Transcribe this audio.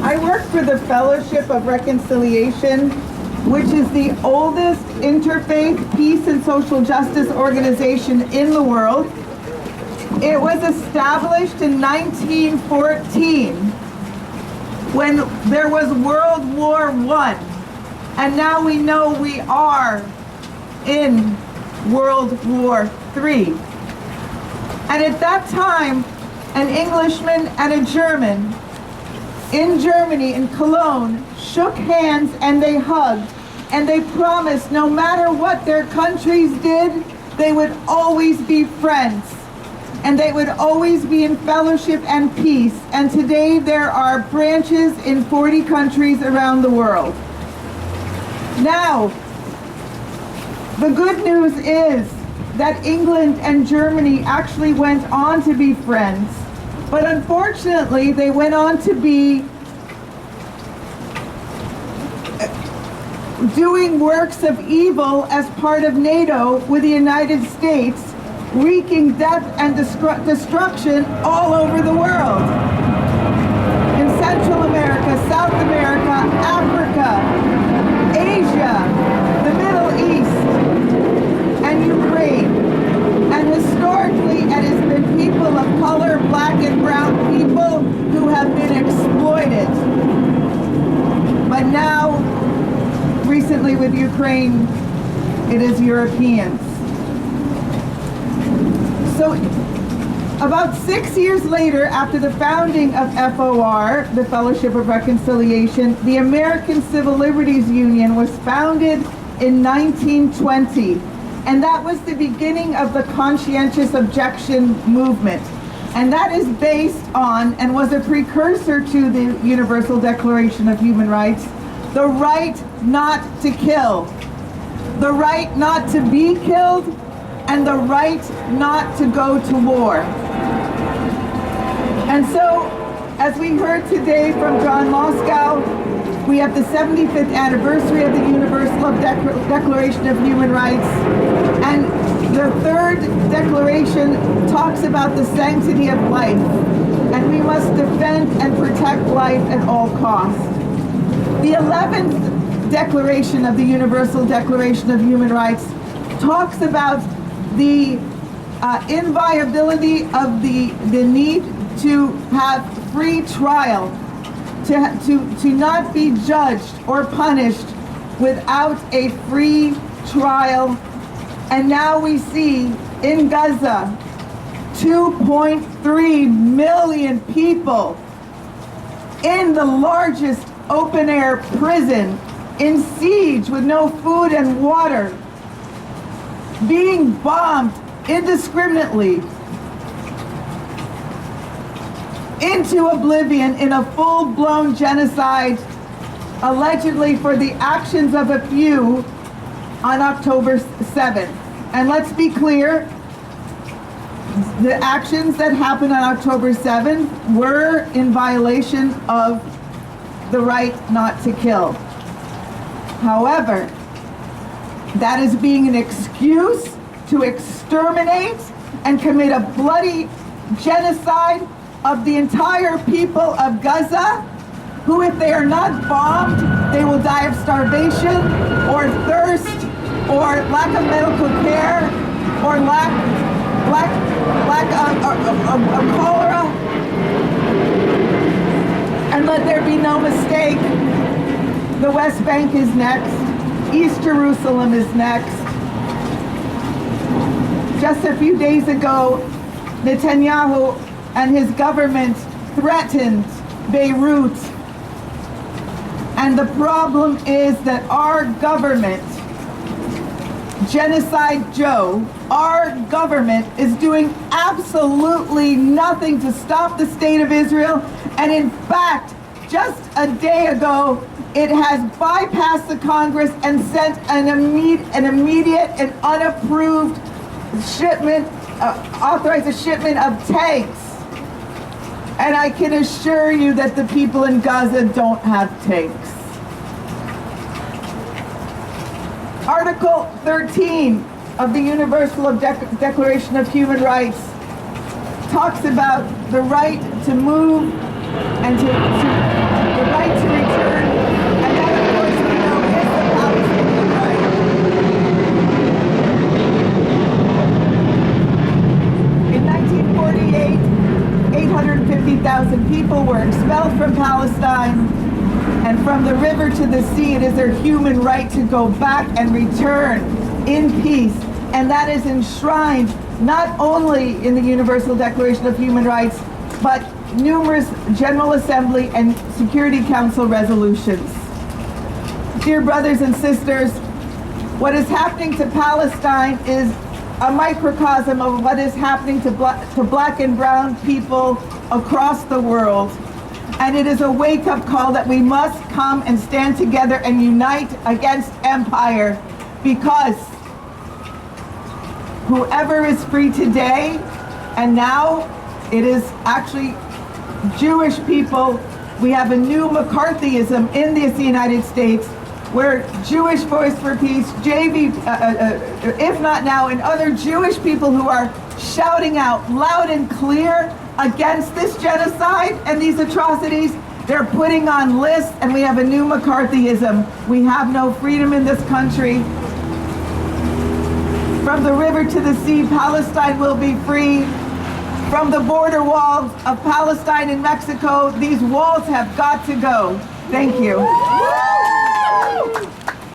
I work for the Fellowship of Reconciliation, which is the oldest interfaith peace and social justice organization in the world. It was established in 1914 when there was World War I, and now we know we are in World War III. And at that time, an Englishman and a German in Germany, in Cologne, shook hands and they hugged, and they promised no matter what their countries did, they would always be friends, and they would always be in fellowship and peace. And today there are branches in 40 countries around the world. Now, the good news is that England and Germany actually went on to be friends, but unfortunately they went on to be doing works of evil as part of NATO with the United States, wreaking death and destruction all over the world. In Central America, South America, Africa, Asia, the Middle East, and Ukraine. And historically, it has been people of color, black and brown people, who have been exploited. But now, recently with Ukraine, it is Europeans. So about 6 years later, after the founding of FOR, the Fellowship of Reconciliation, the American Civil Liberties Union was founded in 1920. And that was the beginning of the conscientious objection movement. And that is based on, and was a precursor to the Universal Declaration of Human Rights, the right not to kill, the right not to be killed, and the right not to go to war. And so, as we heard today from John Moscow, we have the 75th anniversary of the Universal Declaration of Human Rights, and the third declaration talks about the sanctity of life, and we must defend and protect life at all costs. The 11th declaration of the Universal Declaration of Human Rights talks about the inviolability of the need to have free trial, to not be judged or punished without a free trial. And now we see in Gaza 2.3 million people in the largest open-air prison, in siege with no food and water, being bombed indiscriminately into oblivion in a full-blown genocide, allegedly for the actions of a few on October 7th. And let's be clear, the actions that happened on October 7th were in violation of the right not to kill. However, that is being an excuse to exterminate and commit a bloody genocide of the entire people of Gaza, who, if they are not bombed, they will die of starvation or thirst or lack of medical care or lack of cholera. And let there be no mistake, the West Bank is next. East Jerusalem is next. Just a few days ago, Netanyahu and his government threatened Beirut. And the problem is that our government, Genocide Joe, our government is doing absolutely nothing to stop the state of Israel. And in fact, just a day ago, it has bypassed the Congress and sent an immediate and unapproved shipment, authorized a shipment of tanks. And I can assure you that the people in Gaza don't have tanks. Article 13 of the Universal Declaration of Human Rights talks about the right to move and the right Palestine. And from the river to the sea, it is their human right to go back and return in peace. And that is enshrined not only in the Universal Declaration of Human Rights, but numerous General Assembly and Security Council resolutions. Dear brothers and sisters, what is happening to Palestine is a microcosm of what is happening to black and brown people across the world. And it is a wake-up call that we must come and stand together and unite against empire, because whoever is free today, and now it is actually Jewish people. We have a new McCarthyism in this United States, where Jewish Voice for Peace, JV, if not now, and other Jewish people who are shouting out loud and clear against this genocide and these atrocities. They're putting on lists, and we have a new McCarthyism. We have no freedom in this country. From the river to the sea, Palestine will be free. From the border walls of Palestine and Mexico, these walls have got to go. Thank you.